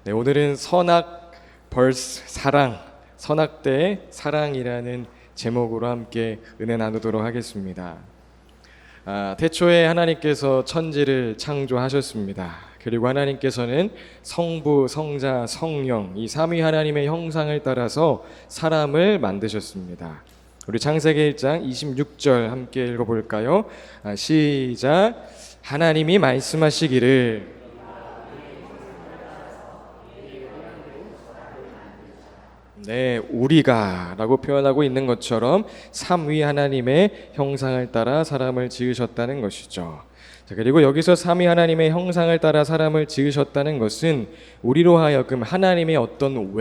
네, 오늘은 선악 vs 사랑, 선악 대 사랑이라는 제목으로 함께 은혜 나누도록 하겠습니다. 태초에 하나님께서 천지를 창조하셨습니다. 그리고 하나님께서는 성부, 성자, 성령 이 삼위 하나님의 형상을 따라서 사람을 만드셨습니다. 우리 창세기 1장 26절 함께 읽어볼까요? 시작. 하나님이 말씀하시기를 네, 우리가 라고 표현하고 있는 것처럼 삼위 하나님의 형상을 따라 사람을 지으셨다는 것이죠. 자, 그리고 여기서 삼위 하나님의 형상을 따라 사람을 지으셨다는 것은 우리로 하여금 하나님의 어떤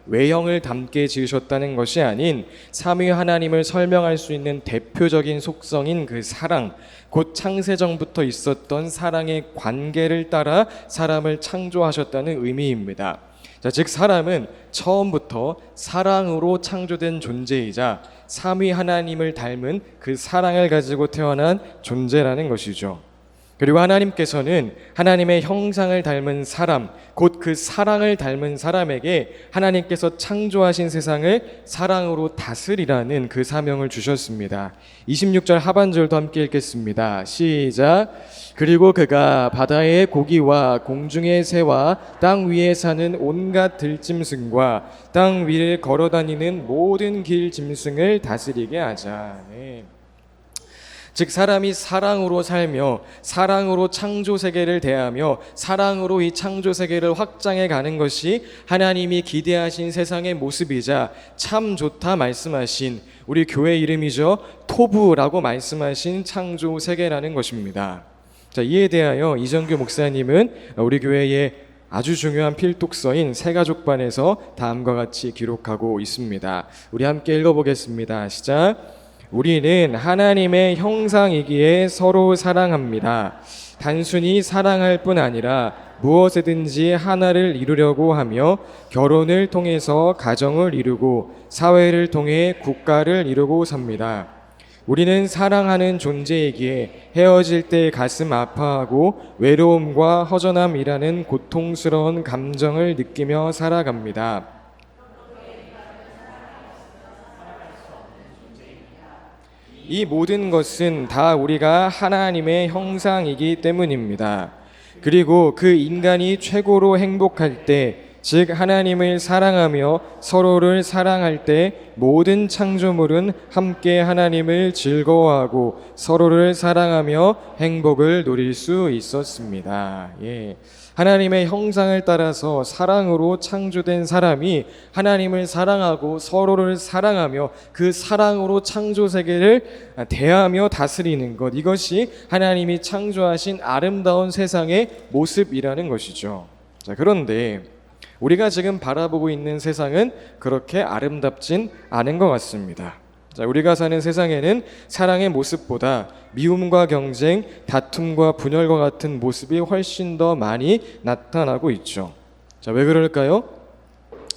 외형을 담게 지으셨다는 것이 아닌 삼위 하나님을 설명할 수 있는 대표적인 속성인 그 사랑, 곧 창세전부터 있었던 사랑의 관계를 따라 사람을 창조하셨다는 의미입니다. 자, 즉 사람은 처음부터 사랑으로 창조된 존재이자 삼위 하나님을 닮은 그 사랑을 가지고 태어난 존재라는 것이죠. 그리고 하나님께서는 하나님의 형상을 닮은 사람, 곧 그 사랑을 닮은 사람에게 하나님께서 창조하신 세상을 사랑으로 다스리라는 그 사명을 주셨습니다. 26절 하반절도 함께 읽겠습니다. 시작. 그리고 그가 바다의 고기와 공중의 새와 땅 위에 사는 온갖 들짐승과 땅 위를 걸어다니는 모든 길 짐승을 다스리게 하자. 네. 즉 사람이 사랑으로 살며 사랑으로 창조 세계를 대하며 사랑으로 이 창조 세계를 확장해 가는 것이 하나님이 기대하신 세상의 모습이자 참 좋다 말씀하신 우리 교회 이름이죠. 토부라고 말씀하신 창조 세계라는 것입니다. 자, 이에 대하여 이정규 목사님은 우리 교회의 아주 중요한 필독서인 새가족반에서 다음과 같이 기록하고 있습니다. 우리 함께 읽어보겠습니다. 시작. 우리는 하나님의 형상이기에 서로 사랑합니다. 단순히 사랑할 뿐 아니라 무엇이든지 하나를 이루려고 하며 결혼을 통해서 가정을 이루고 사회를 통해 국가를 이루고 삽니다. 우리는 사랑하는 존재이기에 헤어질 때 가슴 아파하고 외로움과 허전함이라는 고통스러운 감정을 느끼며 살아갑니다. 이 모든 것은 다 우리가 하나님의 형상이기 때문입니다. 그리고 그 인간이 최고로 행복할 때, 즉 하나님을 사랑하며 서로를 사랑할 때 모든 창조물은 함께 하나님을 즐거워하고 서로를 사랑하며 행복을 누릴 수 있었습니다. 예. 하나님의 형상을 따라서 사랑으로 창조된 사람이 하나님을 사랑하고 서로를 사랑하며 그 사랑으로 창조 세계를 대하며 다스리는 것, 이것이 하나님이 창조하신 아름다운 세상의 모습이라는 것이죠. 자, 그런데 우리가 지금 바라보고 있는 세상은 그렇게 아름답진 않은 것 같습니다. 자, 우리가 사는 세상에는 사랑의 모습보다 미움과 경쟁, 다툼과 분열과 같은 모습이 훨씬 더 많이 나타나고 있죠. 자, 왜 그럴까요?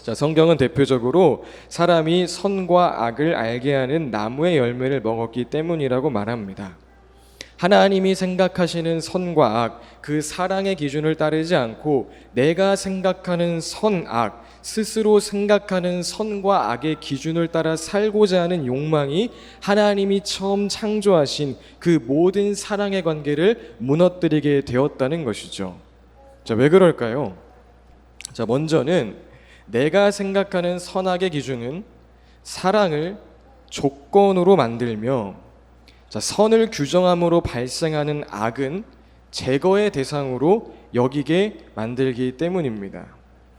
자, 성경은 대표적으로 사람이 선과 악을 알게 하는 나무의 열매를 먹었기 때문이라고 말합니다. 하나님이 생각하시는 선과 악, 그 사랑의 기준을 따르지 않고 내가 생각하는 선악, 스스로 생각하는 선과 악의 기준을 따라 살고자 하는 욕망이 하나님이 처음 창조하신 그 모든 사랑의 관계를 무너뜨리게 되었다는 것이죠. 자, 왜 그럴까요? 자, 먼저는 내가 생각하는 선악의 기준은 사랑을 조건으로 만들며, 자, 선을 규정함으로 발생하는 악은 제거의 대상으로 여기게 만들기 때문입니다.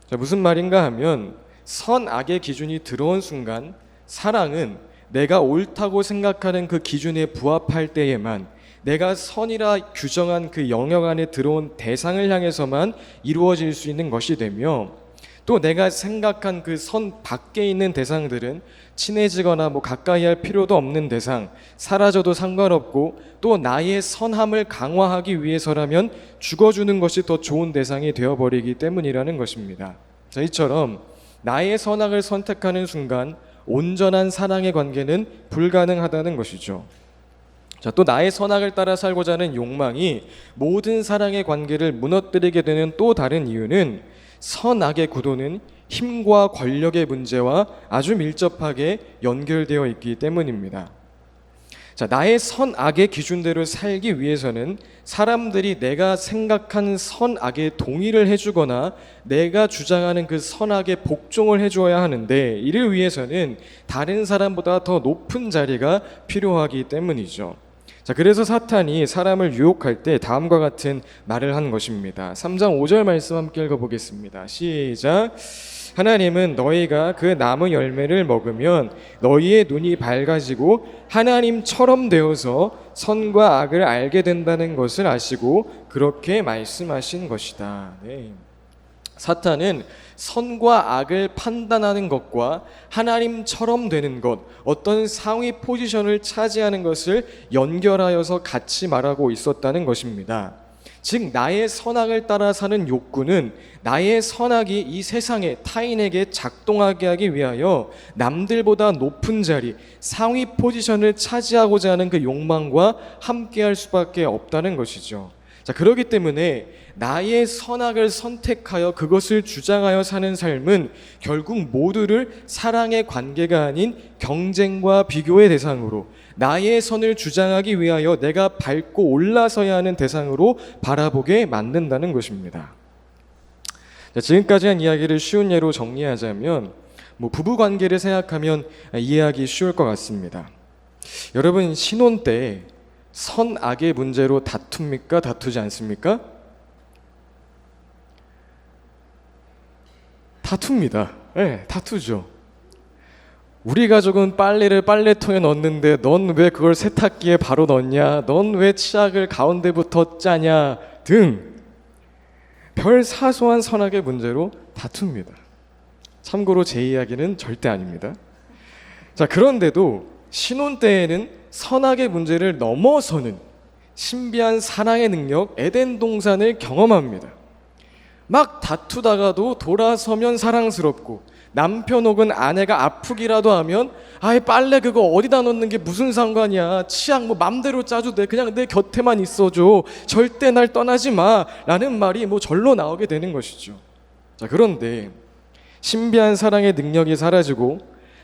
자, 무슨 말인가 하면 선악의 기준이 들어온 순간 사랑은 내가 옳다고 생각하는 그 기준에 부합할 때에만, 내가 선이라 규정한 그 영역 안에 들어온 대상을 향해서만 이루어질 수 있는 것이 되며, 또 내가 생각한 그 선 밖에 있는 대상들은 친해지거나 가까이 할 필요도 없는 대상, 사라져도 상관없고 또 나의 선함을 강화하기 위해서라면 죽어주는 것이 더 좋은 대상이 되어버리기 때문이라는 것입니다. 자, 이처럼 나의 선악을 선택하는 순간 온전한 사랑의 관계는 불가능하다는 것이죠. 자, 또 나의 선악을 따라 살고자 하는 욕망이 모든 사랑의 관계를 무너뜨리게 되는 또 다른 이유는 선악의 구도는 힘과 권력의 문제와 아주 밀접하게 연결되어 있기 때문입니다. 자, 나의 선악의 기준대로 살기 위해서는 사람들이 내가 생각한 선악에 동의를 해주거나 내가 주장하는 그 선악에 복종을 해줘야 하는데, 이를 위해서는 다른 사람보다 더 높은 자리가 필요하기 때문이죠. 자, 그래서 사탄이 사람을 유혹할 때 다음과 같은 말을 한 것입니다. 3장 5절 말씀 함께 읽어보겠습니다. 시작. 하나님은 너희가 그 나무 열매를 먹으면 너희의 눈이 밝아지고 하나님처럼 되어서 선과 악을 알게 된다는 것을 아시고 그렇게 말씀하신 것이다. 네. 사탄은 선과 악을 판단하는 것과 하나님처럼 되는 것, 어떤 상위 포지션을 차지하는 것을 연결하여서 같이 말하고 있었다는 것입니다. 즉 나의 선악을 따라 사는 욕구는 나의 선악이 이 세상에 타인에게 작동하게 하기 위하여 남들보다 높은 자리, 상위 포지션을 차지하고자 하는 그 욕망과 함께할 수밖에 없다는 것이죠. 자, 그렇기 때문에 나의 선악을 선택하여 그것을 주장하여 사는 삶은 결국 모두를 사랑의 관계가 아닌 경쟁과 비교의 대상으로, 나의 선을 주장하기 위하여 내가 밟고 올라서야 하는 대상으로 바라보게 만든다는 것입니다. 자, 지금까지 한 이야기를 쉬운 예로 정리하자면 부부 관계를 생각하면 이해하기 쉬울 것 같습니다. 여러분, 신혼 때 선악의 문제로 다툽니까? 다투지 않습니까? 다툽니다. 네, 다투죠. 우리 가족은 빨래를 빨래통에 넣었는데 넌 왜 그걸 세탁기에 바로 넣냐? 넌 왜 치약을 가운데부터 짜냐? 등 별 사소한 선악의 문제로 다툽니다. 참고로 제 이야기는 절대 아닙니다. 자, 그런데도 신혼 때에는 선악의 문제를 넘어서는 신비한 사랑의 능력, 에덴 동산을 경험합니다. 막 다투다가도 돌아서면 사랑스럽고, 남편 혹은 아내가 아프기라도 하면 아이 빨래 그거 어디다 넣는 게 무슨 상관이야, 치약 뭐 맘대로 짜도 돼, 그냥 내 곁에만 있어줘, 절대 날 떠나지 마 라는 말이 절로 나오게 되는 것이죠. 자, 그런데 신비한 사랑의 능력이 사라지고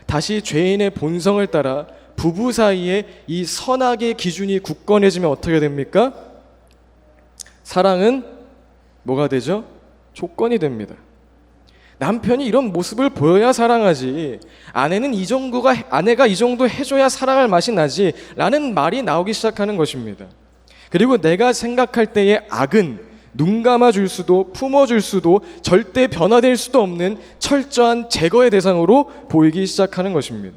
다시 죄인의 본성을 따라 부부 사이에 이 선악의 기준이 굳건해지면 어떻게 됩니까? 사랑은 뭐가 되죠? 조건이 됩니다. 남편이 이런 모습을 보여야 사랑하지, 아내가 이 정도 해줘야 사랑할 맛이 나지 라는 말이 나오기 시작하는 것입니다. 그리고 내가 생각할 때의 악은 눈 감아줄 수도 품어줄 수도 절대 변화될 수도 없는 철저한 제거의 대상으로 보이기 시작하는 것입니다.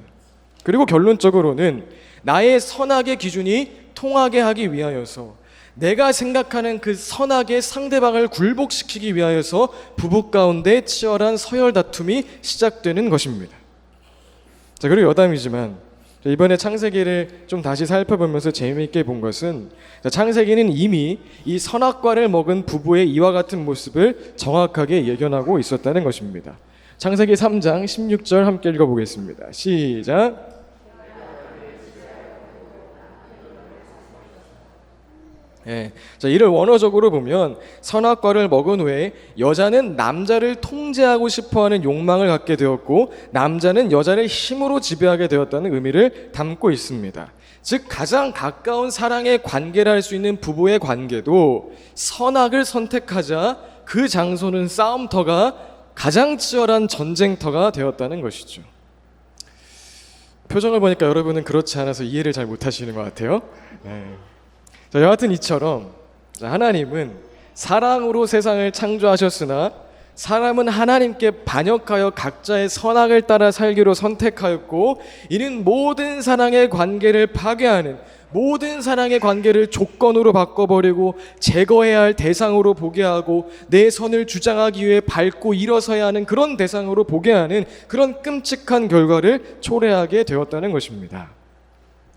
그리고 결론적으로는 나의 선악의 기준이 통하게 하기 위하여서, 내가 생각하는 그 선악의 상대방을 굴복시키기 위하여서 부부 가운데 치열한 서열 다툼이 시작되는 것입니다. 자, 그리고 여담이지만 이번에 창세기를 좀 다시 살펴보면서 재미있게 본 것은, 창세기는 이미 이 선악과를 먹은 부부의 이와 같은 모습을 정확하게 예견하고 있었다는 것입니다. 창세기 3장 16절 함께 읽어보겠습니다. 시작. 예, 자, 이를 원어적으로 보면 선악과를 먹은 후에 여자는 남자를 통제하고 싶어하는 욕망을 갖게 되었고, 남자는 여자를 힘으로 지배하게 되었다는 의미를 담고 있습니다. 즉 가장 가까운 사랑의 관계를 할 수 있는 부부의 관계도 선악을 선택하자 그 장소는 싸움터가, 가장 치열한 전쟁터가 되었다는 것이죠. 표정을 보니까 여러분은 그렇지 않아서 이해를 잘 못하시는 것 같아요. 네. 자, 여하튼 이처럼 하나님은 사랑으로 세상을 창조하셨으나 사람은 하나님께 반역하여 각자의 선악을 따라 살기로 선택하였고, 이는 모든 사랑의 관계를 파괴하는, 모든 사랑의 관계를 조건으로 바꿔버리고 제거해야 할 대상으로 보게 하고, 내 선을 주장하기 위해 밟고 일어서야 하는 그런 대상으로 보게 하는 그런 끔찍한 결과를 초래하게 되었다는 것입니다.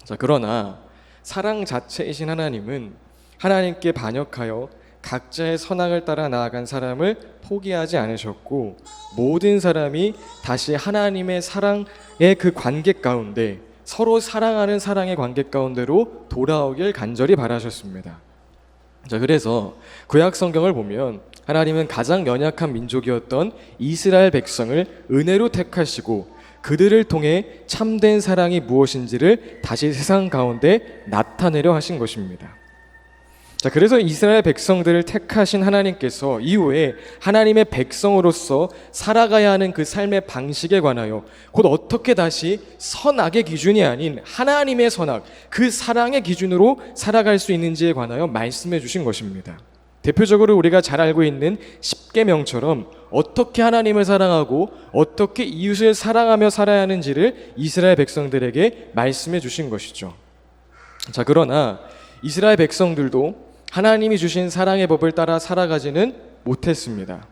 자, 그러나 사랑 자체이신 하나님은 하나님께 반역하여 각자의 선악을 따라 나아간 사람을 포기하지 않으셨고, 모든 사람이 다시 하나님의 사랑의 그 관계 가운데, 서로 사랑하는 사랑의 관계 가운데로 돌아오길 간절히 바라셨습니다. 자, 그래서 구약 성경을 보면 하나님은 가장 연약한 민족이었던 이스라엘 백성을 은혜로 택하시고 그들을 통해 참된 사랑이 무엇인지를 다시 세상 가운데 나타내려 하신 것입니다. 자, 그래서 이스라엘 백성들을 택하신 하나님께서 이후에 하나님의 백성으로서 살아가야 하는 그 삶의 방식에 관하여 곧 어떻게 다시 선악의 기준이 아닌 하나님의 선악, 그 사랑의 기준으로 살아갈 수 있는지에 관하여 말씀해 주신 것입니다. 대표적으로 우리가 잘 알고 있는 십계명처럼 어떻게 하나님을 사랑하고 어떻게 이웃을 사랑하며 살아야 하는지를 이스라엘 백성들에게 말씀해 주신 것이죠. 자, 그러나 이스라엘 백성들도 하나님이 주신 사랑의 법을 따라 살아가지는 못했습니다.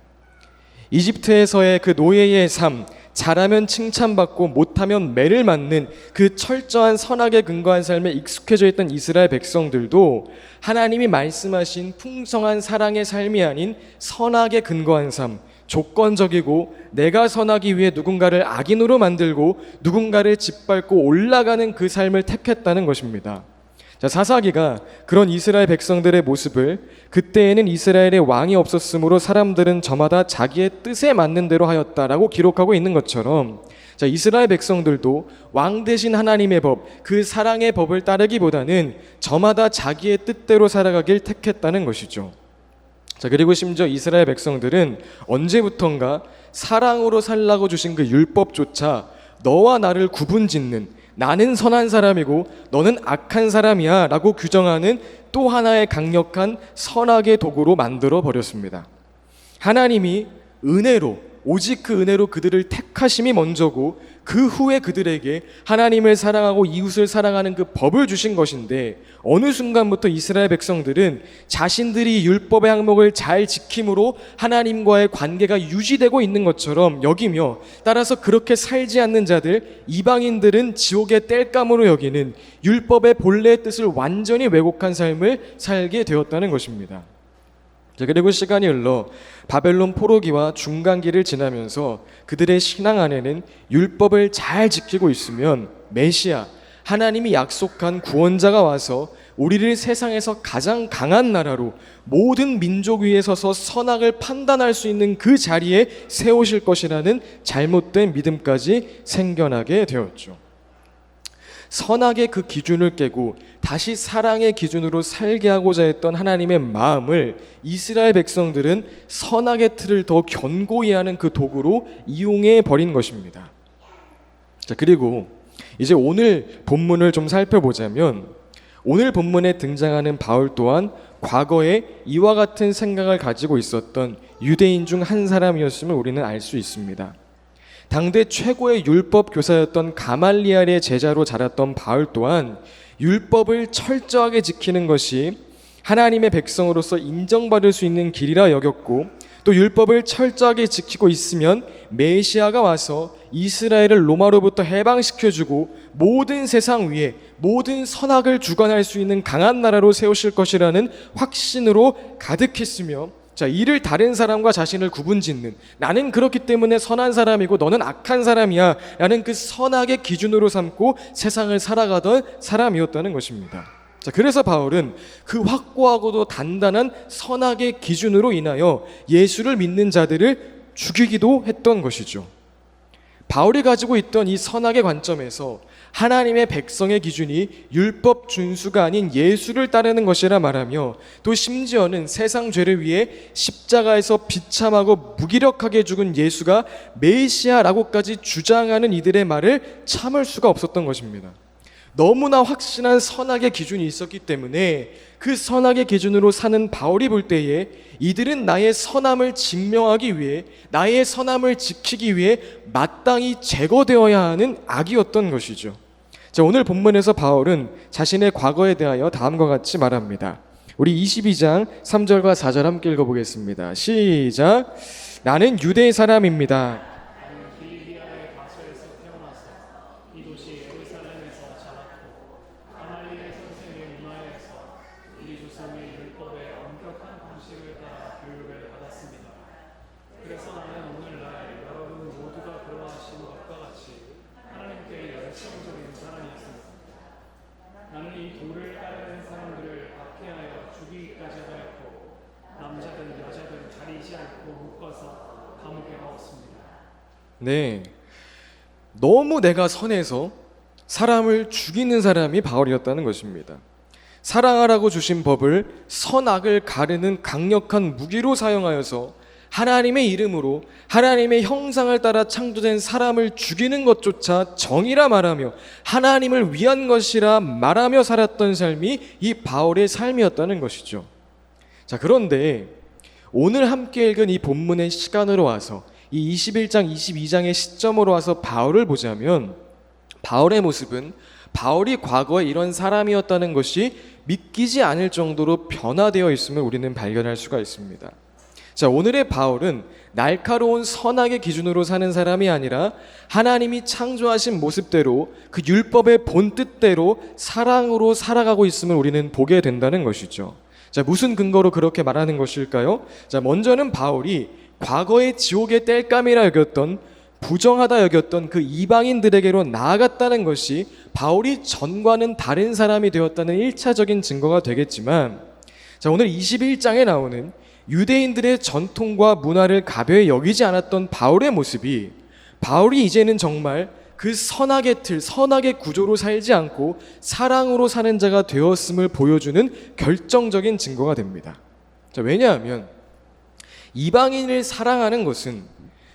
이집트에서의 그 노예의 삶, 잘하면 칭찬받고 못하면 매를 맞는 그 철저한 선악에 근거한 삶에 익숙해져 있던 이스라엘 백성들도 하나님이 말씀하신 풍성한 사랑의 삶이 아닌 선악에 근거한 삶, 조건적이고 내가 선하기 위해 누군가를 악인으로 만들고 누군가를 짓밟고 올라가는 그 삶을 택했다는 것입니다. 자, 사사기가 그런 이스라엘 백성들의 모습을 그때에는 이스라엘에 왕이 없었으므로 사람들은 저마다 자기의 뜻에 맞는 대로 하였다라고 기록하고 있는 것처럼, 자, 이스라엘 백성들도 왕 대신 하나님의 법, 그 사랑의 법을 따르기보다는 저마다 자기의 뜻대로 살아가길 택했다는 것이죠. 자, 그리고 심지어 이스라엘 백성들은 언제부턴가 사랑으로 살라고 주신 그 율법조차 너와 나를 구분짓는, 나는 선한 사람이고 너는 악한 사람이야 라고 규정하는 또 하나의 강력한 선악의 도구로 만들어 버렸습니다. 하나님이 은혜로, 오직 그 은혜로 그들을 택하심이 먼저고 그 후에 그들에게 하나님을 사랑하고 이웃을 사랑하는 그 법을 주신 것인데, 어느 순간부터 이스라엘 백성들은 자신들이 율법의 항목을 잘 지킴으로 하나님과의 관계가 유지되고 있는 것처럼 여기며, 따라서 그렇게 살지 않는 자들, 이방인들은 지옥의 땔감으로 여기는 율법의 본래의 뜻을 완전히 왜곡한 삶을 살게 되었다는 것입니다. 그리고 시간이 흘러 바벨론 포로기와 중간기를 지나면서 그들의 신앙 안에는 율법을 잘 지키고 있으면 메시아, 하나님이 약속한 구원자가 와서 우리를 세상에서 가장 강한 나라로 모든 민족 위에 서서 선악을 판단할 수 있는 그 자리에 세우실 것이라는 잘못된 믿음까지 생겨나게 되었죠. 선악의 그 기준을 깨고 다시 사랑의 기준으로 살게 하고자 했던 하나님의 마음을 이스라엘 백성들은 선악의 틀을 더 견고히 하는 그 도구로 이용해 버린 것입니다. 자, 그리고 이제 오늘 본문을 좀 살펴보자면, 오늘 본문에 등장하는 바울 또한 과거에 이와 같은 생각을 가지고 있었던 유대인 중 한 사람이었음을 우리는 알 수 있습니다. 당대 최고의 율법 교사였던 가말리엘의 제자로 자랐던 바울 또한 율법을 철저하게 지키는 것이 하나님의 백성으로서 인정받을 수 있는 길이라 여겼고, 또 율법을 철저하게 지키고 있으면 메시아가 와서 이스라엘을 로마로부터 해방시켜주고 모든 세상 위에 모든 선악을 주관할 수 있는 강한 나라로 세우실 것이라는 확신으로 가득했으며, 자, 이를 다른 사람과 자신을 구분짓는, 나는 그렇기 때문에 선한 사람이고 너는 악한 사람이야 라는 그 선악의 기준으로 삼고 세상을 살아가던 사람이었다는 것입니다. 자, 그래서 바울은 그 확고하고도 단단한 선악의 기준으로 인하여 예수를 믿는 자들을 죽이기도 했던 것이죠. 바울이 가지고 있던 이 선악의 관점에서 하나님의 백성의 기준이 율법 준수가 아닌 예수를 따르는 것이라 말하며, 또 심지어는 세상 죄를 위해 십자가에서 비참하고 무기력하게 죽은 예수가 메시아라고까지 주장하는 이들의 말을 참을 수가 없었던 것입니다. 너무나 확신한 선악의 기준이 있었기 때문에 그 선악의 기준으로 사는 바울이 볼 때에 이들은 나의 선함을 증명하기 위해, 나의 선함을 지키기 위해 마땅히 제거되어야 하는 악이었던 것이죠. 자, 오늘 본문에서 바울은 자신의 과거에 대하여 다음과 같이 말합니다. 우리 22장 3절과 4절 함께 읽어보겠습니다. 시작. 나는 유대 사람입니다. 네, 너무 내가 선해서 사람을 죽이는 사람이 바울이었다는 것입니다. 사랑하라고 주신 법을 선악을 가르는 강력한 무기로 사용하여서 하나님의 이름으로 하나님의 형상을 따라 창조된 사람을 죽이는 것조차 정의라 말하며 하나님을 위한 것이라 말하며 살았던 삶이 이 바울의 삶이었다는 것이죠. 자, 그런데 오늘 함께 읽은 이 본문의 시간으로 와서 이 21장, 22장의 시점으로 와서 바울을 보자면 바울의 모습은 바울이 과거에 이런 사람이었다는 것이 믿기지 않을 정도로 변화되어 있음을 우리는 발견할 수가 있습니다. 자, 오늘의 바울은 날카로운 선악의 기준으로 사는 사람이 아니라 하나님이 창조하신 모습대로 그 율법의 본 뜻대로 사랑으로 살아가고 있음을 우리는 보게 된다는 것이죠. 자, 무슨 근거로 그렇게 말하는 것일까요? 자, 먼저는 바울이 과거의 지옥의 땔감이라 여겼던 부정하다 여겼던 그 이방인들에게로 나아갔다는 것이 바울이 전과는 다른 사람이 되었다는 1차적인 증거가 되겠지만, 자, 오늘 21장에 나오는 유대인들의 전통과 문화를 가벼이 여기지 않았던 바울의 모습이 바울이 이제는 정말 그 선악의 틀, 선악의 구조로 살지 않고 사랑으로 사는 자가 되었음을 보여주는 결정적인 증거가 됩니다. 자, 왜냐하면 이방인을 사랑하는 것은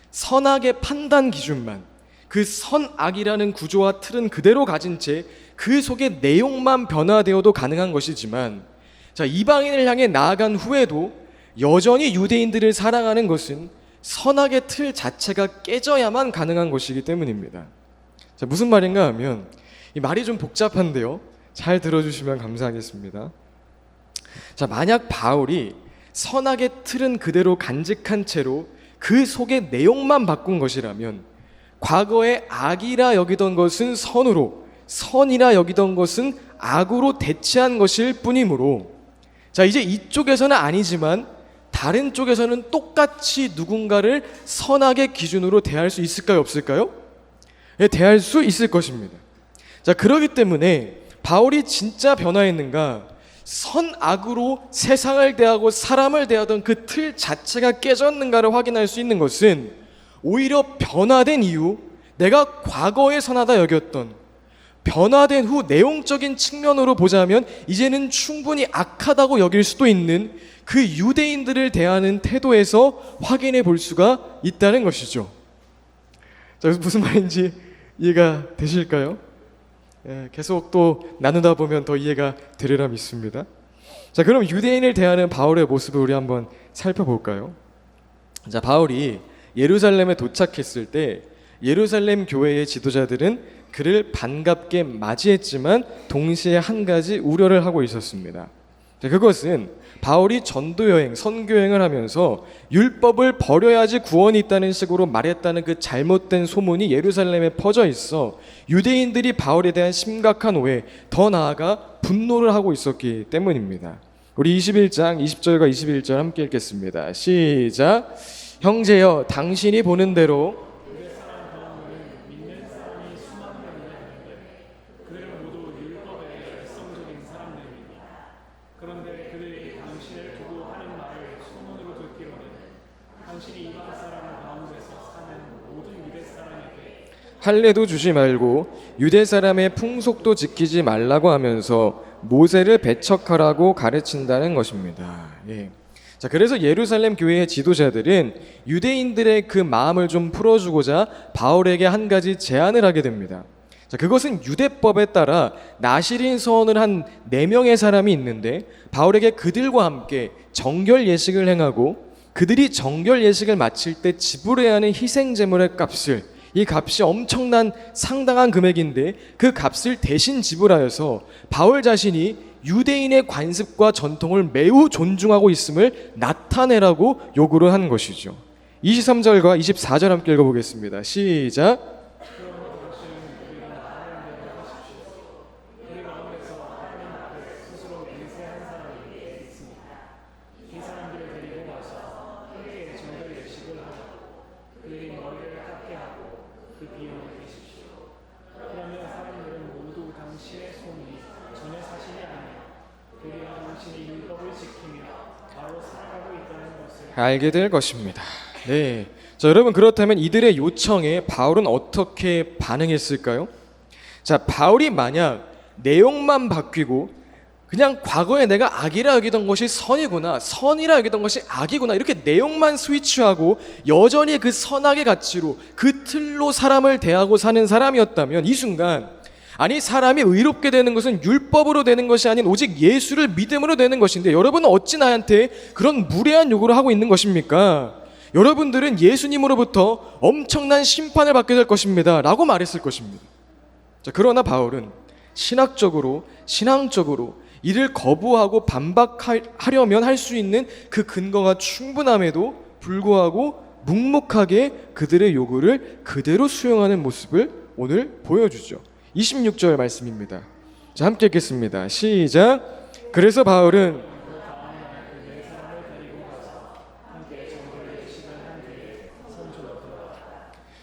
선악의 판단 기준만, 그 선악이라는 구조와 틀은 그대로 가진 채 그 속의 내용만 변화되어도 가능한 것이지만, 자, 이방인을 향해 나아간 후에도 여전히 유대인들을 사랑하는 것은 선악의 틀 자체가 깨져야만 가능한 것이기 때문입니다. 자, 무슨 말인가 하면 이 말이 좀 복잡한데요, 잘 들어주시면 감사하겠습니다. 자, 만약 바울이 선악의 틀은 그대로 간직한 채로 그 속의 내용만 바꾼 것이라면 과거에 악이라 여기던 것은 선으로, 선이라 여기던 것은 악으로 대체한 것일 뿐이므로, 자, 이제 이쪽에서는 아니지만 다른 쪽에서는 똑같이 누군가를 선악의 기준으로 대할 수 있을까요, 없을까요? 네, 대할 수 있을 것입니다. 자, 그렇기 때문에 바울이 진짜 변화했는가, 선악으로 세상을 대하고 사람을 대하던 그 틀 자체가 깨졌는가를 확인할 수 있는 것은 오히려 변화된 이후 내가 과거에 선하다 여겼던, 변화된 후 내용적인 측면으로 보자면 이제는 충분히 악하다고 여길 수도 있는 그 유대인들을 대하는 태도에서 확인해 볼 수가 있다는 것이죠. 자, 무슨 말인지 이해가 되실까요? 계속 또 나누다 보면 더 이해가 되리라 믿습니다. 자, 그럼 유대인을 대하는 바울의 모습을 우리 한번 살펴볼까요? 자, 바울이 예루살렘에 도착했을 때 예루살렘 교회의 지도자들은 그를 반갑게 맞이했지만 동시에 한 가지 우려를 하고 있었습니다. 자, 그것은 바울이 전도여행, 선교여행을 하면서 율법을 버려야지 구원이 있다는 식으로 말했다는 그 잘못된 소문이 예루살렘에 퍼져 있어 유대인들이 바울에 대한 심각한 오해, 더 나아가 분노를 하고 있었기 때문입니다. 우리 21장 20절과 21절 함께 읽겠습니다. 시작. 형제여, 당신이 보는 대로 할례도 주지 말고 유대 사람의 풍속도 지키지 말라고 하면서 모세를 배척하라고 가르친다는 것입니다. 예. 자, 그래서 예루살렘 교회의 지도자들은 유대인들의 그 마음을 좀 풀어주고자 바울에게 한 가지 제안을 하게 됩니다. 자, 그것은 유대법에 따라 나시린 서원을 한 4명의 사람이 있는데 바울에게 그들과 함께 정결 예식을 행하고 그들이 정결 예식을 마칠 때 지불해야 하는 희생 제물의 값을, 이 값이 엄청난 상당한 금액인데 그 값을 대신 지불하여서 바울 자신이 유대인의 관습과 전통을 매우 존중하고 있음을 나타내라고 요구를 한 것이죠. 23절과 24절 함께 읽어보겠습니다. 시작. 알게 될 것입니다. 네. 자, 여러분 그렇다면 이들의 요청에 바울은 어떻게 반응했을까요? 자, 바울이 만약 내용만 바뀌고 그냥 과거에 내가 악이라 여기던 것이 선이구나, 선이라 여기던 것이 악이구나 이렇게 내용만 스위치하고 여전히 그 선악의 가치로 그 틀로 사람을 대하고 사는 사람이었다면 이 순간 아니 사람이 의롭게 되는 것은 율법으로 되는 것이 아닌 오직 예수를 믿음으로 되는 것인데 여러분은 어찌 나한테 그런 무례한 요구를 하고 있는 것입니까? 여러분들은 예수님으로부터 엄청난 심판을 받게 될 것입니다 라고 말했을 것입니다. 자, 그러나 바울은 신앙적으로 이를 거부하고 반박하려면 할 수 있는 그 근거가 충분함에도 불구하고 묵묵하게 그들의 요구를 그대로 수용하는 모습을 오늘 보여주죠. 26절 말씀입니다. 자, 함께 읽겠습니다. 시작. 그래서 바울은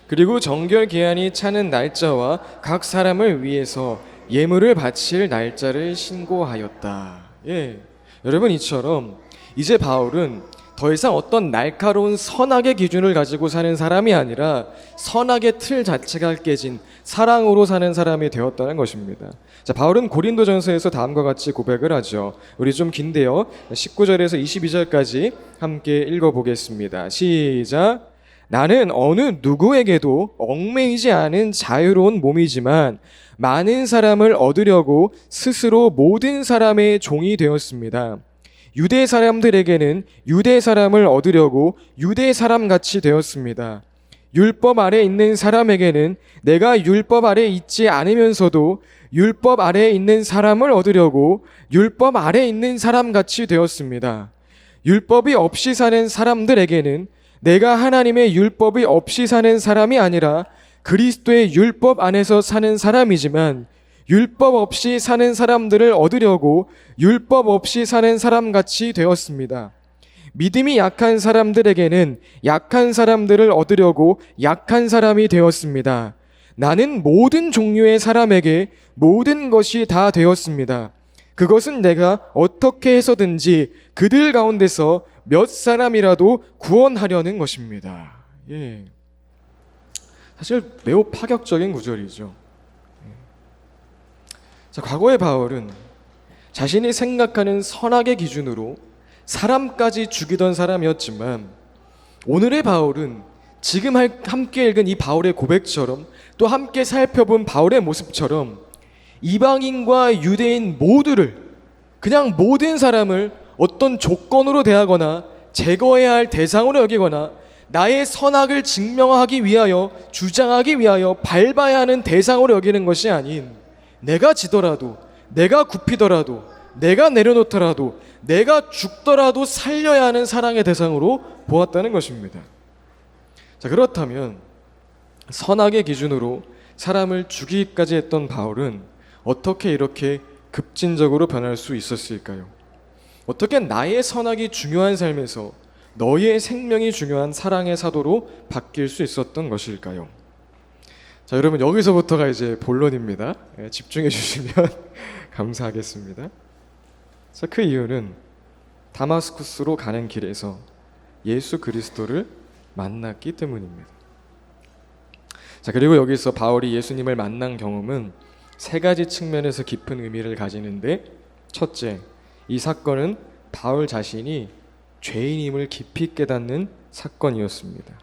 그리고 정결 기한이 차는 날짜와 각 사람을 위해서 예물을 바칠 날짜를 신고하였다. 예, 여러분 이처럼 이제 바울은 더 이상 어떤 날카로운 선악의 기준을 가지고 사는 사람이 아니라 선악의 틀 자체가 깨진 사랑으로 사는 사람이 되었다는 것입니다. 자, 바울은 고린도전서에서 다음과 같이 고백을 하죠. 우리 좀 긴데요. 19절에서 22절까지 함께 읽어보겠습니다. 시작. 나는 어느 누구에게도 얽매이지 않은 자유로운 몸이지만 많은 사람을 얻으려고 스스로 모든 사람의 종이 되었습니다. 유대 사람들에게는 유대 사람을 얻으려고 유대 사람같이 되었습니다. 율법 아래 있는 사람에게는 내가 율법 아래 있지 않으면서도 율법 아래 있는 사람을 얻으려고 율법 아래 있는 사람같이 되었습니다. 율법이 없이 사는 사람들에게는 내가 하나님의 율법이 없이 사는 사람이 아니라 그리스도의 율법 안에서 사는 사람이지만 율법 없이 사는 사람들을 얻으려고 율법 없이 사는 사람같이 되었습니다. 믿음이 약한 사람들에게는 약한 사람들을 얻으려고 약한 사람이 되었습니다. 나는 모든 종류의 사람에게 모든 것이 다 되었습니다. 그것은 내가 어떻게 해서든지 그들 가운데서 몇 사람이라도 구원하려는 것입니다. 예. 사실 매우 파격적인 구절이죠. 자, 과거의 바울은 자신이 생각하는 선악의 기준으로 사람까지 죽이던 사람이었지만 오늘의 바울은 지금 함께 읽은 이 바울의 고백처럼 또 함께 살펴본 바울의 모습처럼 이방인과 유대인 모두를 그냥 모든 사람을 어떤 조건으로 대하거나 제거해야 할 대상으로 여기거나 나의 선악을 증명하기 위하여 주장하기 위하여 밟아야 하는 대상으로 여기는 것이 아닌 내가 지더라도 내가 굽히더라도 내가 내려놓더라도 내가 죽더라도 살려야 하는 사랑의 대상으로 보았다는 것입니다. 자, 그렇다면 선악의 기준으로 사람을 죽이기까지 했던 바울은 어떻게 이렇게 급진적으로 변할 수 있었을까요? 어떻게 나의 선악이 중요한 삶에서 너의 생명이 중요한 사랑의 사도로 바뀔 수 있었던 것일까요? 자, 여러분 여기서부터가 이제 본론입니다. 집중해 주시면 감사하겠습니다. 자, 그 이유는 다마스쿠스로 가는 길에서 예수 그리스도를 만났기 때문입니다. 자, 그리고 여기서 바울이 예수님을 만난 경험은 세 가지 측면에서 깊은 의미를 가지는데 첫째, 이 사건은 바울 자신이 죄인임을 깊이 깨닫는 사건이었습니다.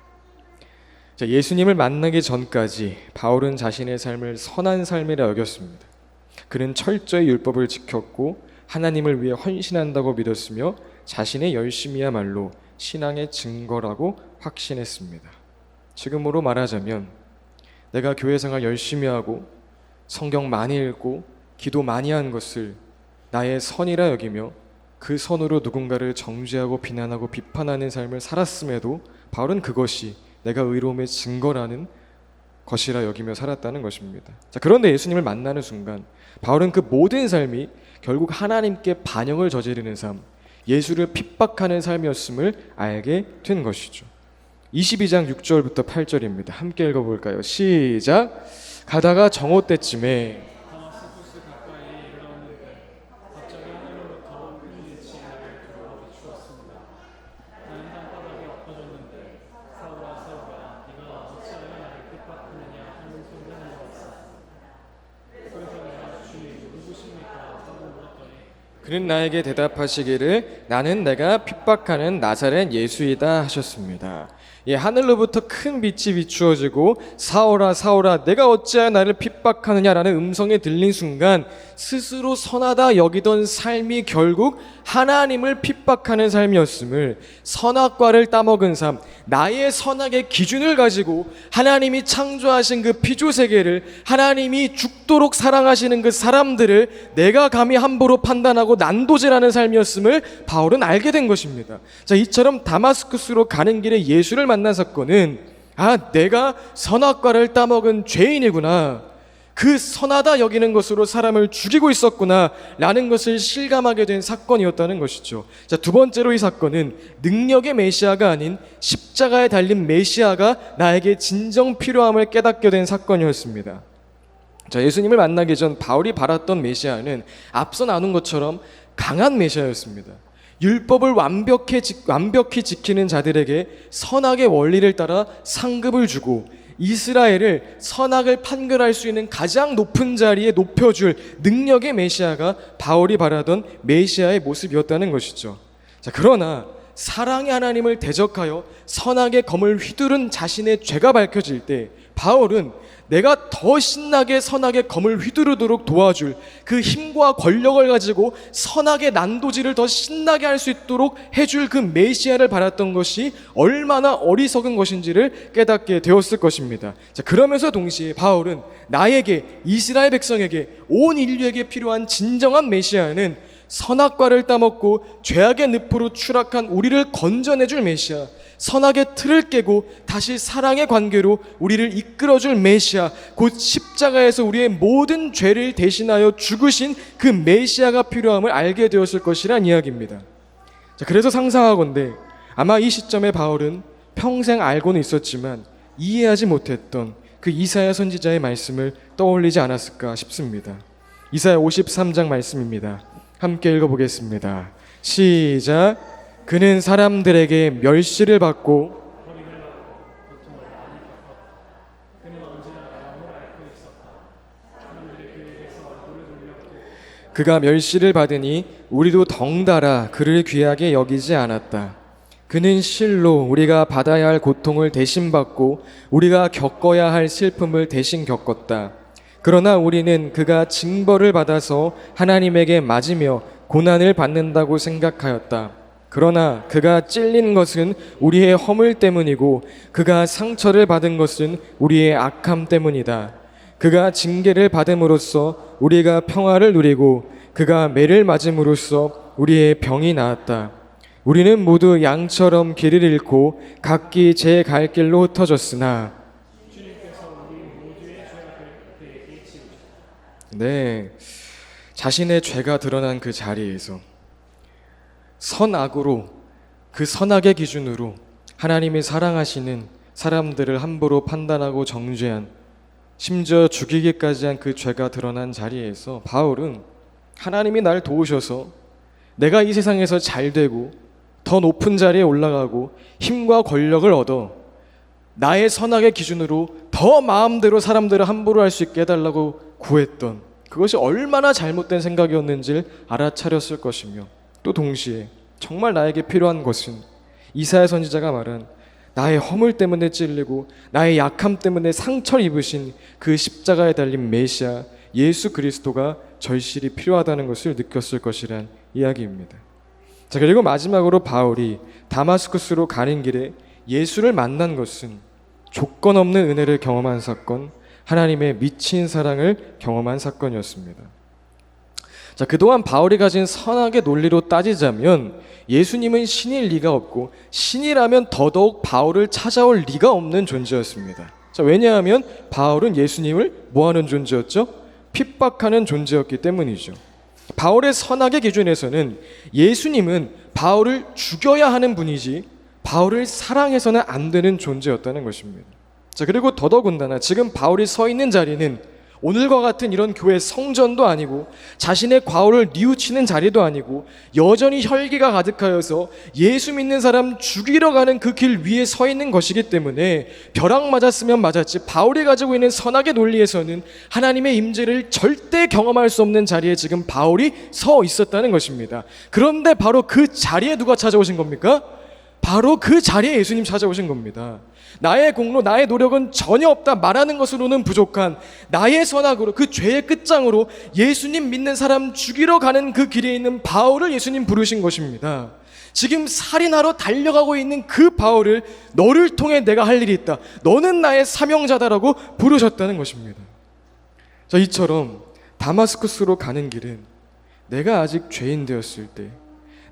자, 예수님을 만나기 전까지 바울은 자신의 삶을 선한 삶이라 여겼습니다. 그는 철저히 율법을 지켰고 하나님을 위해 헌신한다고 믿었으며 자신의 열심이야말로 신앙의 증거라고 확신했습니다. 지금으로 말하자면 내가 교회 생활 열심히 하고 성경 많이 읽고 기도 많이 한 것을 나의 선이라 여기며 그 선으로 누군가를 정죄하고 비난하고 비판하는 삶을 살았음에도 바울은 그것이 내가 의로움의 증거라는 것이라 여기며 살았다는 것입니다. 자, 그런데 예수님을 만나는 순간 바울은 그 모든 삶이 결국 하나님께 반역을 저지르는 삶, 예수를 핍박하는 삶이었음을 알게 된 것이죠. 22장 6절부터 8절입니다. 함께 읽어볼까요? 시작! 가다가 정오 때쯤에 그는 나에게 대답하시기를 나는 내가 핍박하는 나사렛 예수이다 하셨습니다. 예, 하늘로부터 큰 빛이 비추어지고 사울아 사울아 내가 어찌하여 나를 핍박하느냐라는 음성이 들린 순간 스스로 선하다 여기던 삶이 결국 하나님을 핍박하는 삶이었음을, 선악과를 따먹은 삶, 나의 선악의 기준을 가지고 하나님이 창조하신 그 피조세계를, 하나님이 죽도록 사랑하시는 그 사람들을 내가 감히 함부로 판단하고 난도질하는 삶이었음을 바울은 알게 된 것입니다. 자, 이처럼 다마스쿠스로 가는 길에 예수를 만난 사건은 내가 선악과를 따먹은 죄인이구나, 그 선하다 여기는 것으로 사람을 죽이고 있었구나 라는 것을 실감하게 된 사건이었다는 것이죠. 자, 두 번째로 이 사건은 능력의 메시아가 아닌 십자가에 달린 메시아가 나에게 진정 필요함을 깨닫게 된 사건이었습니다. 자, 예수님을 만나기 전 바울이 바랐던 메시아는 앞서 나눈 것처럼 강한 메시아였습니다. 율법을 완벽히 지키는 자들에게 선악의 원리를 따라 상급을 주고 이스라엘을 선악을 판결할 수 있는 가장 높은 자리에 높여줄 능력의 메시아가 바울이 바라던 메시아의 모습이었다는 것이죠. 자, 그러나 사랑의 하나님을 대적하여 선악의 검을 휘두른 자신의 죄가 밝혀질 때 바울은 내가 더 신나게 선악의 검을 휘두르도록 도와줄 그 힘과 권력을 가지고 선악의 난도질을 더 신나게 할 수 있도록 해줄 그 메시아를 바랐던 것이 얼마나 어리석은 것인지를 깨닫게 되었을 것입니다. 자, 그러면서 동시에 바울은 나에게, 이스라엘 백성에게, 온 인류에게 필요한 진정한 메시아는 선악과를 따먹고 죄악의 늪으로 추락한 우리를 건져내줄 메시아, 선악의 틀을 깨고 다시 사랑의 관계로 우리를 이끌어줄 메시아, 곧 십자가에서 우리의 모든 죄를 대신하여 죽으신 그 메시아가 필요함을 알게 되었을 것이란 이야기입니다. 자, 그래서 상상하건대 아마 이 시점에 바울은 평생 알고는 있었지만 이해하지 못했던 그 이사야 선지자의 말씀을 떠올리지 않았을까 싶습니다. 이사야 53장 말씀입니다. 함께 읽어보겠습니다. 시작. 그는 사람들에게 멸시를 받고 그가 멸시를 받으니 우리도 덩달아 그를 귀하게 여기지 않았다. 그는 실로 우리가 받아야 할 고통을 대신 받고 우리가 겪어야 할 슬픔을 대신 겪었다. 그러나 우리는 그가 징벌을 받아서 하나님에게 맞으며 고난을 받는다고 생각하였다. 그러나 그가 찔린 것은 우리의 허물 때문이고 그가 상처를 받은 것은 우리의 악함 때문이다. 그가 징계를 받음으로써 우리가 평화를 누리고 그가 매를 맞음으로써 우리의 병이 나았다. 우리는 모두 양처럼 길을 잃고 각기 제 갈 길로 흩어졌으나 자신의 죄가 드러난 그 자리에서 선악으로, 그 선악의 기준으로 하나님이 사랑하시는 사람들을 함부로 판단하고 정죄한, 심지어 죽이기까지 한 그 죄가 드러난 자리에서 바울은 하나님이 날 도우셔서 내가 이 세상에서 잘 되고 더 높은 자리에 올라가고 힘과 권력을 얻어 나의 선악의 기준으로 더 마음대로 사람들을 함부로 할 수 있게 해달라고 구했던 그것이 얼마나 잘못된 생각이었는지를 알아차렸을 것이며, 또 동시에 정말 나에게 필요한 것은 이사야 선지자가 말한 나의 허물 때문에 찔리고 나의 약함 때문에 상처를 입으신 그 십자가에 달린 메시아 예수 그리스도가 절실히 필요하다는 것을 느꼈을 것이란 이야기입니다. 자, 그리고 마지막으로 바울이 다마스쿠스로 가는 길에 예수를 만난 것은 조건 없는 은혜를 경험한 사건, 하나님의 미친 사랑을 경험한 사건이었습니다. 자, 그동안 바울이 가진 선악의 논리로 따지자면 예수님은 신일 리가 없고 신이라면 더더욱 바울을 찾아올 리가 없는 존재였습니다. 자, 왜냐하면 바울은 예수님을 뭐하는 존재였죠? 핍박하는 존재였기 때문이죠. 바울의 선악의 기준에서는 예수님은 바울을 죽여야 하는 분이지 바울을 사랑해서는 안 되는 존재였다는 것입니다. 자, 그리고 더더군다나 지금 바울이 서 있는 자리는 오늘과 같은 이런 교회 성전도 아니고 자신의 과오를 뉘우치는 자리도 아니고 여전히 혈기가 가득하여서 예수 믿는 사람 죽이러 가는 그 길 위에 서 있는 것이기 때문에 벼락 맞았으면 맞았지 바울이 가지고 있는 선악의 논리에서는 하나님의 임재를 절대 경험할 수 없는 자리에 지금 바울이 서 있었다는 것입니다. 그런데 바로 그 자리에 누가 찾아오신 겁니까? 바로 그 자리에 예수님 찾아오신 겁니다. 나의 공로, 나의 노력은 전혀 없다 말하는 것으로는 부족한 나의 선악으로, 그 죄의 끝장으로 예수님 믿는 사람 죽이러 가는 그 길에 있는 바울을 예수님 부르신 것입니다. 지금 살인하러 달려가고 있는 그 바울을 너를 통해 내가 할 일이 있다, 너는 나의 사명자다라고 부르셨다는 것입니다. 자, 이처럼 다마스쿠스로 가는 길은 내가 아직 죄인 되었을 때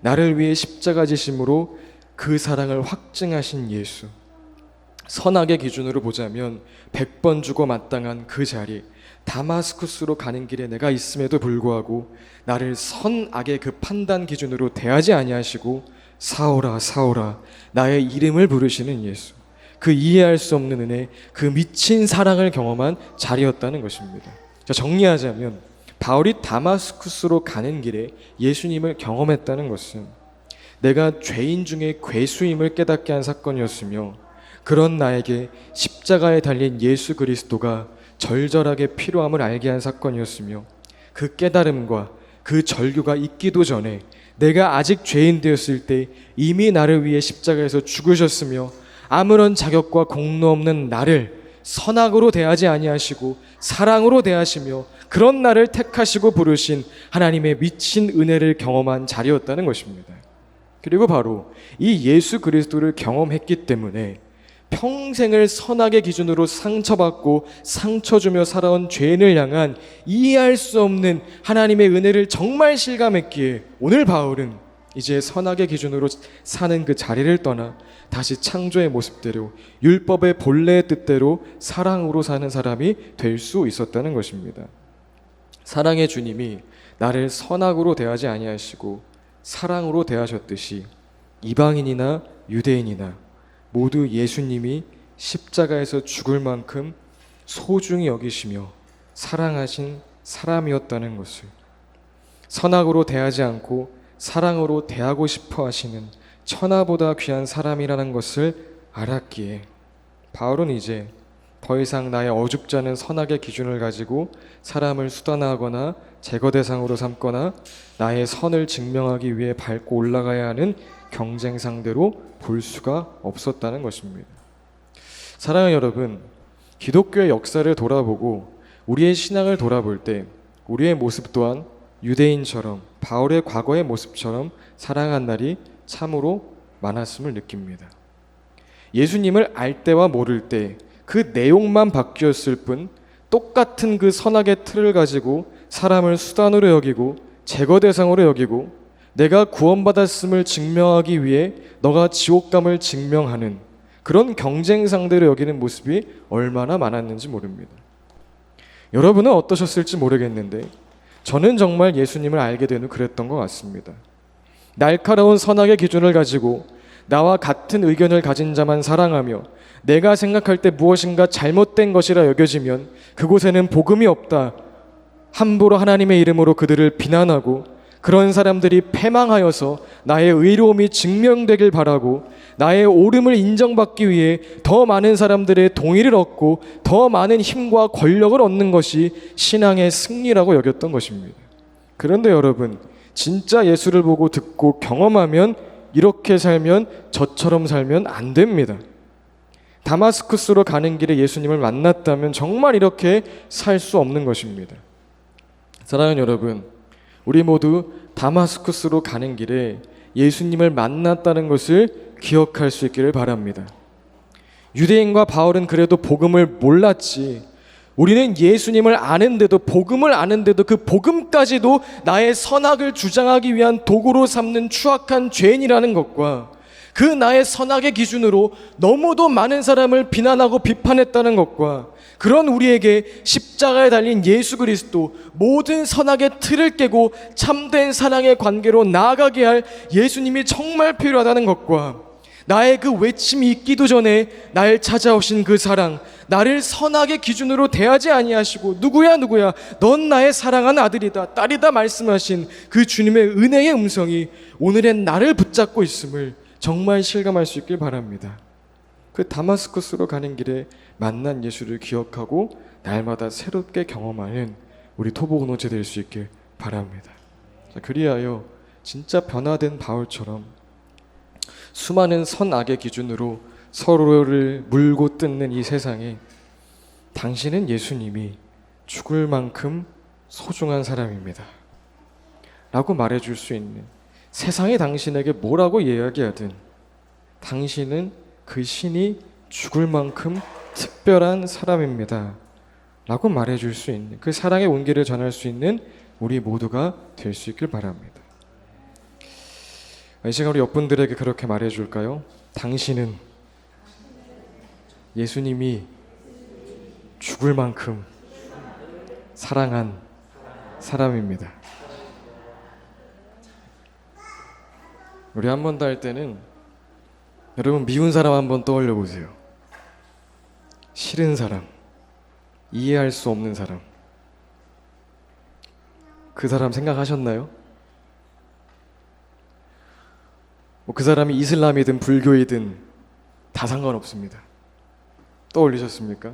나를 위해 십자가 지심으로 그 사랑을 확증하신 예수, 선악의 기준으로 보자면 100번 주고 마땅한 그 자리, 다마스쿠스로 가는 길에 내가 있음에도 불구하고 나를 선악의 그 판단 기준으로 대하지 아니하시고 사오라 사오라 나의 이름을 부르시는 예수, 그 이해할 수 없는 은혜, 그 미친 사랑을 경험한 자리였다는 것입니다. 자, 정리하자면 바울이 다마스쿠스로 가는 길에 예수님을 경험했다는 것은 내가 죄인 중에 괴수임을 깨닫게 한 사건이었으며, 그런 나에게 십자가에 달린 예수 그리스도가 절절하게 필요함을 알게 한 사건이었으며, 그 깨달음과 그 절규가 있기도 전에 내가 아직 죄인 되었을 때 이미 나를 위해 십자가에서 죽으셨으며 아무런 자격과 공로 없는 나를 선악으로 대하지 아니하시고 사랑으로 대하시며 그런 나를 택하시고 부르신 하나님의 미친 은혜를 경험한 자리였다는 것입니다. 그리고 바로 이 예수 그리스도를 경험했기 때문에 평생을 선악의 기준으로 상처받고 상처 주며 살아온 죄인을 향한 이해할 수 없는 하나님의 은혜를 정말 실감했기에 오늘 바울은 이제 선악의 기준으로 사는 그 자리를 떠나 다시 창조의 모습대로 율법의 본래의 뜻대로 사랑으로 사는 사람이 될 수 있었다는 것입니다. 사랑의 주님이 나를 선악으로 대하지 아니하시고 사랑으로 대하셨듯이 이방인이나 유대인이나 모두 예수님이 십자가에서 죽을 만큼 소중히 여기시며 사랑하신 사람이었다는 것을, 선악으로 대하지 않고 사랑으로 대하고 싶어 하시는 천하보다 귀한 사람이라는 것을 알았기에 바울은 이제 더 이상 나의 어줍지 않은 선악의 기준을 가지고 사람을 수단화하거나 제거 대상으로 삼거나 나의 선을 증명하기 위해 밟고 올라가야 하는 경쟁 상대로 볼 수가 없었다는 것입니다. 사랑하는 여러분, 기독교의 역사를 돌아보고 우리의 신앙을 돌아볼 때 우리의 모습 또한 유대인처럼 바울의 과거의 모습처럼 사랑한 날이 참으로 많았음을 느낍니다. 예수님을 알 때와 모를 때 그 내용만 바뀌었을 뿐 똑같은 그 선악의 틀을 가지고 사람을 수단으로 여기고 제거 대상으로 여기고 내가 구원받았음을 증명하기 위해 너가 지옥감을 증명하는 그런 경쟁 상대로 여기는 모습이 얼마나 많았는지 모릅니다. 여러분은 어떠셨을지 모르겠는데 저는 정말 예수님을 알게 된 후 그랬던 것 같습니다. 날카로운 선악의 기준을 가지고 나와 같은 의견을 가진 자만 사랑하며 내가 생각할 때 무엇인가 잘못된 것이라 여겨지면 그곳에는 복음이 없다, 함부로 하나님의 이름으로 그들을 비난하고 그런 사람들이 패망하여서 나의 의로움이 증명되길 바라고 나의 옳음을 인정받기 위해 더 많은 사람들의 동의를 얻고 더 많은 힘과 권력을 얻는 것이 신앙의 승리라고 여겼던 것입니다. 그런데 여러분, 진짜 예수를 보고 듣고 경험하면 이렇게 살면, 저처럼 살면 안 됩니다. 다마스쿠스로 가는 길에 예수님을 만났다면 정말 이렇게 살 수 없는 것입니다. 사랑하는 여러분, 우리 모두 다마스쿠스로 가는 길에 예수님을 만났다는 것을 기억할 수 있기를 바랍니다. 유대인과 바울은 그래도 복음을 몰랐지, 우리는 예수님을 아는데도, 복음을 아는데도 그 복음까지도 나의 선악을 주장하기 위한 도구로 삼는 추악한 죄인이라는 것과 그 나의 선악의 기준으로 너무도 많은 사람을 비난하고 비판했다는 것과 그런 우리에게 십자가에 달린 예수 그리스도, 모든 선악의 틀을 깨고 참된 사랑의 관계로 나아가게 할 예수님이 정말 필요하다는 것과 나의 그 외침이 있기도 전에 날 찾아오신 그 사랑, 나를 선악의 기준으로 대하지 아니하시고 누구야 넌 나의 사랑하는 아들이다 딸이다 말씀하신 그 주님의 은혜의 음성이 오늘의 나를 붙잡고 있음을 정말 실감할 수 있길 바랍니다. 그 다마스커스로 가는 길에 만난 예수를 기억하고 날마다 새롭게 경험하는 우리 토보공동체 될 수 있길 바랍니다. 자, 그리하여 진짜 변화된 바울처럼 수많은 선악의 기준으로 서로를 물고 뜯는 이 세상에 당신은 예수님이 죽을 만큼 소중한 사람입니다 라고 말해줄 수 있는, 세상이 당신에게 뭐라고 이야기하든 당신은 그 신이 죽을 만큼 특별한 사람입니다 라고 말해줄 수 있는, 그 사랑의 온기를 전할 수 있는 우리 모두가 될 수 있길 바랍니다. 이 시간 우리 옆분들에게 그렇게 말해줄까요? 당신은 예수님이 죽을 만큼 사랑한 사람입니다. 우리 한 번 더 할 때는 여러분 미운 사람 한번 떠올려 보세요. 싫은 사람, 이해할 수 없는 사람, 그 사람 생각하셨나요? 그 사람이 이슬람이든 불교이든 다 상관없습니다. 떠올리셨습니까?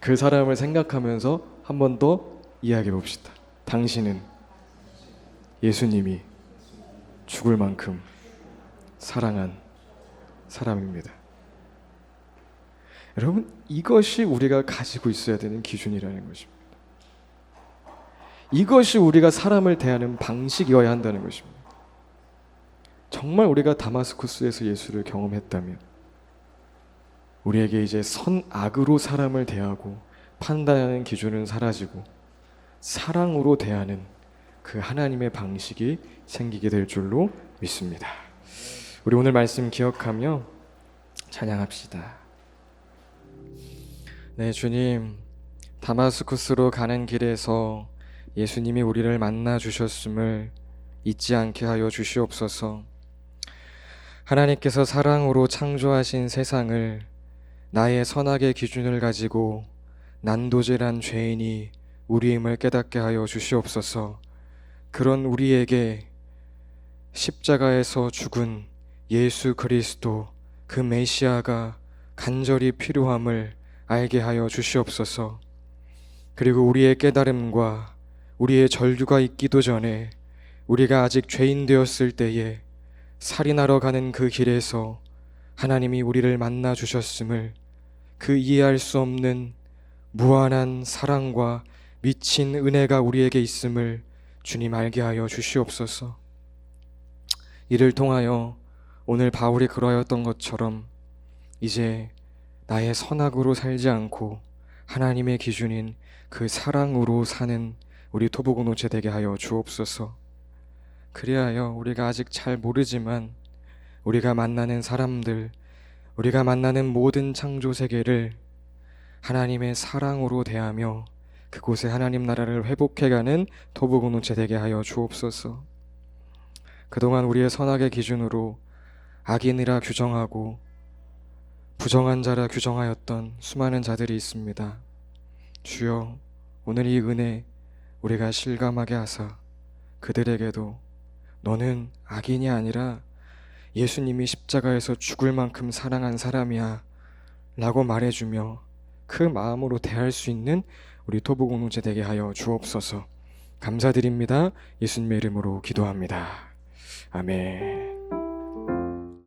그 사람을 생각하면서 한 번 더 이야기해 봅시다. 당신은 예수님이 죽을 만큼 사랑한 사람입니다. 여러분, 이것이 우리가 가지고 있어야 되는 기준이라는 것입니다. 이것이 우리가 사람을 대하는 방식이어야 한다는 것입니다. 정말 우리가 다마스쿠스에서 예수를 경험했다면 우리에게 이제 선악으로 사람을 대하고 판단하는 기준은 사라지고 사랑으로 대하는 그 하나님의 방식이 생기게 될 줄로 믿습니다. 우리 오늘 말씀 기억하며 찬양합시다. 네, 주님, 다마스쿠스로 가는 길에서 예수님이 우리를 만나 주셨음을 잊지 않게 하여 주시옵소서. 하나님께서 사랑으로 창조하신 세상을 나의 선악의 기준을 가지고 난도질한 죄인이 우리임을 깨닫게 하여 주시옵소서. 그런 우리에게 십자가에서 죽은 예수 그리스도, 그 메시아가 간절히 필요함을 알게 하여 주시옵소서. 그리고 우리의 깨달음과 우리의 절규가 있기도 전에 우리가 아직 죄인 되었을 때에 살인하러 가는 그 길에서 하나님이 우리를 만나 주셨음을, 그 이해할 수 없는 무한한 사랑과 미친 은혜가 우리에게 있음을 주님 알게 하여 주시옵소서. 이를 통하여 오늘 바울이 그러하였던 것처럼 이제 나의 선악으로 살지 않고 하나님의 기준인 그 사랑으로 사는 우리 토보공동체 되게 하여 주옵소서. 그리하여 우리가 아직 잘 모르지만 우리가 만나는 사람들, 우리가 만나는 모든 창조 세계를 하나님의 사랑으로 대하며 그곳에 하나님 나라를 회복해가는 토보공동체 되게 하여 주옵소서. 그동안 우리의 선악의 기준으로 악인이라 규정하고 부정한 자라 규정하였던 수많은 자들이 있습니다. 주여, 오늘 이 은혜 우리가 실감하게 하사 그들에게도 너는 악인이 아니라 예수님이 십자가에서 죽을 만큼 사랑한 사람이야 라고 말해주며 그 마음으로 대할 수 있는 우리 토보공동체 되게 하여 주옵소서. 감사드립니다. 예수님의 이름으로 기도합니다. 아멘.